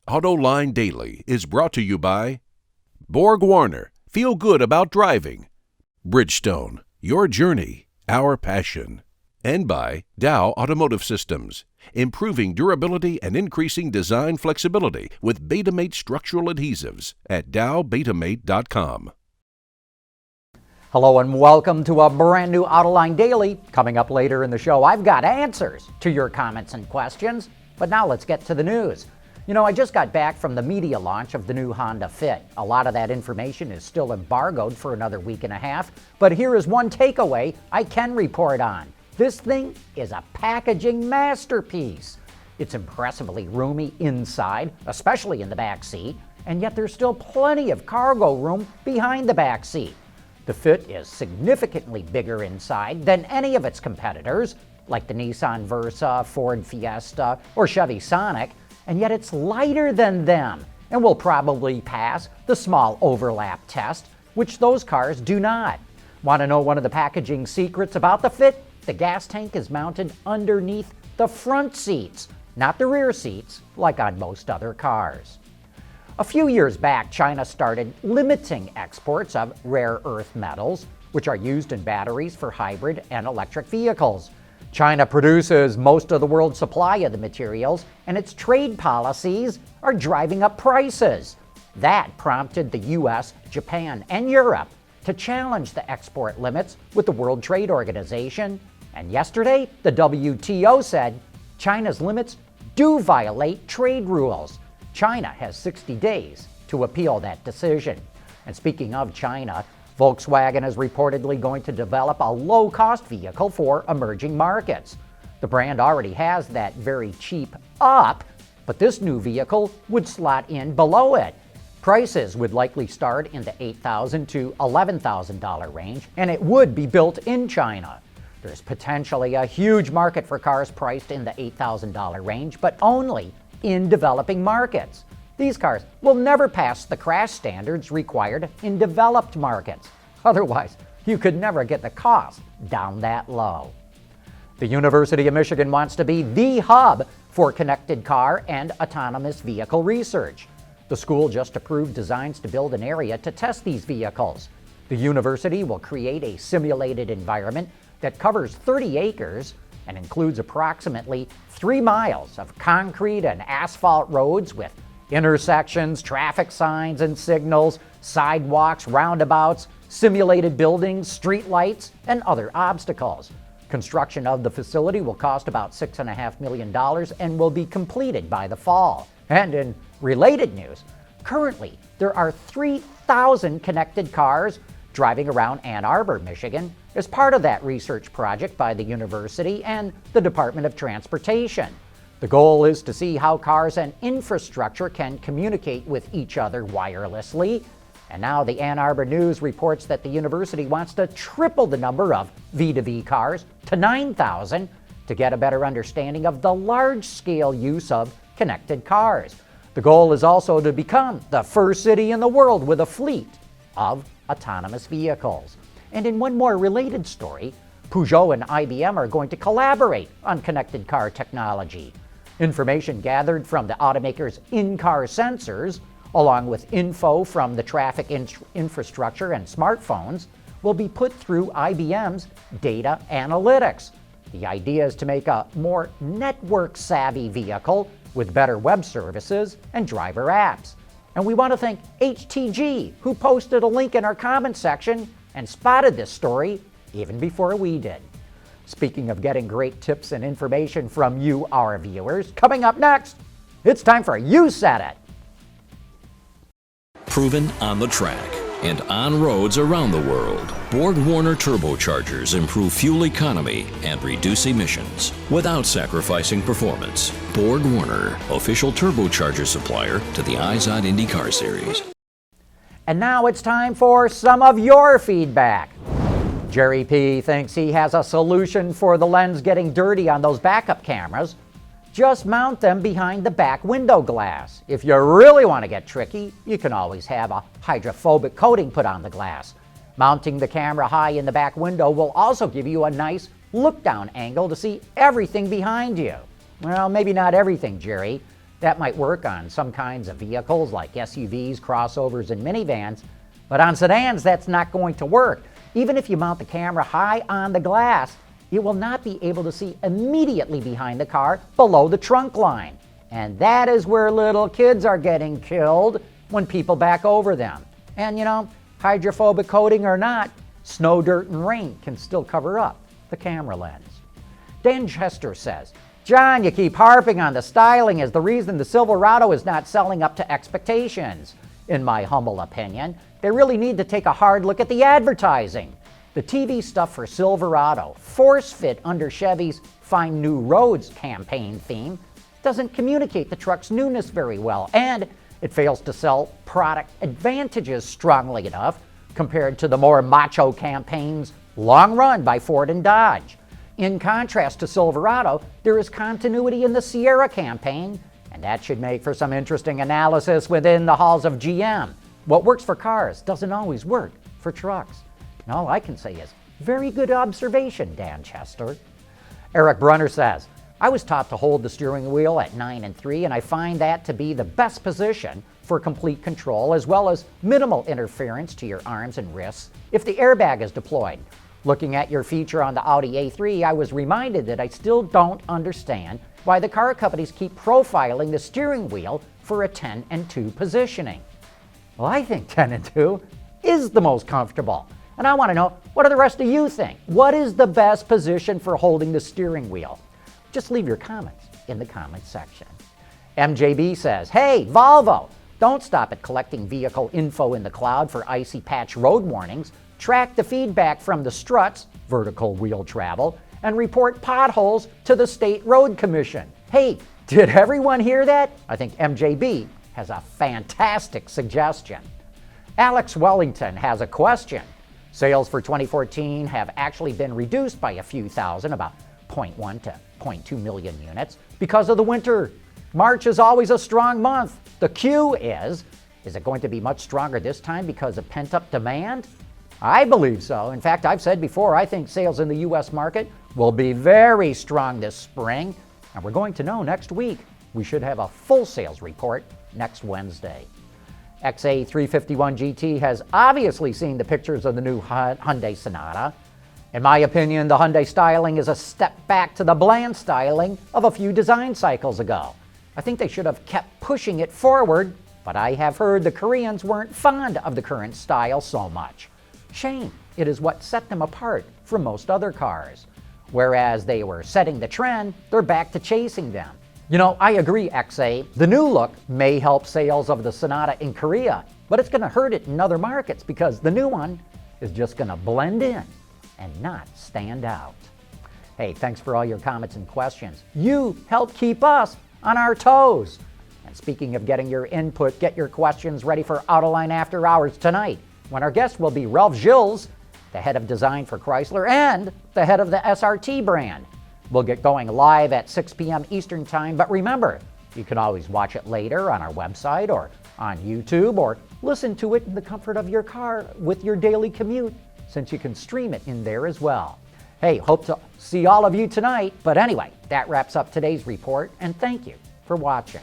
Autoline Daily is brought to you by BorgWarner, feel good about driving. Bridgestone, your journey, our passion. And by Dow Automotive Systems, improving durability and increasing design flexibility with Betamate structural adhesives at dowbetamate.com. Hello and welcome to a brand new Autoline Daily. Coming up later in the show, I've got answers to your comments and questions. But now let's get to the news. You know, I just got back from the media launch of the new Honda Fit. A lot of that information is still embargoed for another week and a half, but here is one takeaway I can report on. This thing is a packaging masterpiece. It's impressively roomy inside, especially in the back seat, and yet there's still plenty of cargo room behind the back seat. The Fit is significantly bigger inside than any of its competitors, like the Nissan Versa, Ford Fiesta, or Chevy Sonic, and yet it's lighter than them and will probably pass the small overlap test, which those cars do not. Want to know one of the packaging secrets about the Fit? The gas tank is mounted underneath the front seats, not the rear seats, like on most other cars. A few years back, China started limiting exports of rare earth metals, which are used in batteries for hybrid and electric vehicles. China produces most of the world's supply of the materials, and its trade policies are driving up prices. That prompted the US, Japan, and Europe to challenge the export limits with the World Trade Organization. And yesterday, the WTO said China's limits do violate trade rules. China has 60 days to appeal that decision. And speaking of China, Volkswagen is reportedly going to develop a low-cost vehicle for emerging markets. The brand already has that very cheap Up, but this new vehicle would slot in below it. Prices would likely start in the $8,000 to $11,000 range, and it would be built in China. There's potentially a huge market for cars priced in the $8,000 range, but only in developing markets. These cars will never pass the crash standards required in developed markets. Otherwise, you could never get the cost down that low. The University of Michigan wants to be the hub for connected car and autonomous vehicle research. The school just approved designs to build an area to test these vehicles. The university will create a simulated environment that covers 30 acres and includes approximately 3 miles of concrete and asphalt roads with intersections, traffic signs and signals, sidewalks, roundabouts, simulated buildings, street lights, and other obstacles. Construction of the facility will cost about $6.5 million and will be completed by the fall. And in related news, currently there are 3,000 connected cars driving around Ann Arbor, Michigan, as part of that research project by the university and the Department of Transportation. The goal is to see how cars and infrastructure can communicate with each other wirelessly. And now the Ann Arbor News reports that the university wants to triple the number of V2V cars to 9,000 to get a better understanding of the large-scale use of connected cars. The goal is also to become the first city in the world with a fleet of autonomous vehicles. And in one more related story, Peugeot and IBM are going to collaborate on connected car technology. Information gathered from the automaker's in-car sensors, along with info from the traffic infrastructure and smartphones, will be put through IBM's data analytics. The idea is to make a more network-savvy vehicle with better web services and driver apps. And we want to thank HTG, who posted a link in our comment section and spotted this story even before we did. Speaking of getting great tips and information from you, our viewers, coming up next, it's time for You Said It. Proven on the track and on roads around the world, BorgWarner turbochargers improve fuel economy and reduce emissions without sacrificing performance. BorgWarner, official turbocharger supplier to the Izod IndyCar Series. And now it's time for some of your feedback. Jerry P. thinks he has a solution for the lens getting dirty on those backup cameras. Just mount them behind the back window glass. If you really want to get tricky, you can always have a hydrophobic coating put on the glass. Mounting the camera high in the back window will also give you a nice look-down angle to see everything behind you. Well, maybe not everything, Jerry. That might work on some kinds of vehicles like SUVs, crossovers, and minivans, but on sedans that's not going to work. Even if you mount the camera high on the glass, it will not be able to see immediately behind the car below the trunk line. And that is where little kids are getting killed when people back over them. And hydrophobic coating or not, snow, dirt, and rain can still cover up the camera lens. Dan Chester says, John, you keep harping on the styling as the reason the Silverado is not selling up to expectations. In my humble opinion, they really need to take a hard look at the advertising. The TV stuff for Silverado, force-fit under Chevy's Find New Roads campaign theme, doesn't communicate the truck's newness very well, and it fails to sell product advantages strongly enough compared to the more macho campaigns long run by Ford and Dodge. In contrast to Silverado, there is continuity in the Sierra campaign, and that should make for some interesting analysis within the halls of GM. What works for cars doesn't always work for trucks. And all I can say is, very good observation, Dan Chester. Eric Brunner says, I was taught to hold the steering wheel at 9 and 3, and I find that to be the best position for complete control as well as minimal interference to your arms and wrists if the airbag is deployed. Looking at your feature on the Audi A3, I was reminded that I still don't understand why the car companies keep profiling the steering wheel for a 10 and 2 positioning. Well, I think 10 and 2 is the most comfortable. And I want to know, what do the rest of you think? What is the best position for holding the steering wheel? Just leave your comments in the comments section. MJB says, hey, Volvo, don't stop at collecting vehicle info in the cloud for icy patch road warnings. Track the feedback from the struts, vertical wheel travel, and report potholes to the State Road Commission. Hey, did everyone hear that? I think MJB has a fantastic suggestion. Alex Wellington has a question. Sales for 2014 have actually been reduced by a few thousand, about 0.1 to 0.2 million units, because of the winter. March is always a strong month. The Q is it going to be much stronger this time because of pent-up demand? I believe so. In fact, I've said before, I think sales in the U.S. market will be very strong this spring, and we're going to know next week. We should have a full sales report next Wednesday. XA351 GT has obviously seen the pictures of the new Hyundai Sonata. In my opinion, the Hyundai styling is a step back to the bland styling of a few design cycles ago. I think they should have kept pushing it forward, but I have heard the Koreans weren't fond of the current style so much. Shame, it is what set them apart from most other cars. Whereas they were setting the trend, they're back to chasing them. I agree, XA. The new look may help sales of the Sonata in Korea, but it's going to hurt it in other markets because the new one is just going to blend in and not stand out. Hey, thanks for all your comments and questions. You help keep us on our toes. And speaking of getting your input, get your questions ready for Autoline After Hours tonight, when our guest will be Ralph Gilles, the head of design for Chrysler and the head of the SRT brand. We'll get going live at 6 p.m. Eastern Time, but remember, you can always watch it later on our website or on YouTube, or listen to it in the comfort of your car with your daily commute, since you can stream it in there as well. Hey, hope to see all of you tonight, but anyway, that wraps up today's report, and thank you for watching.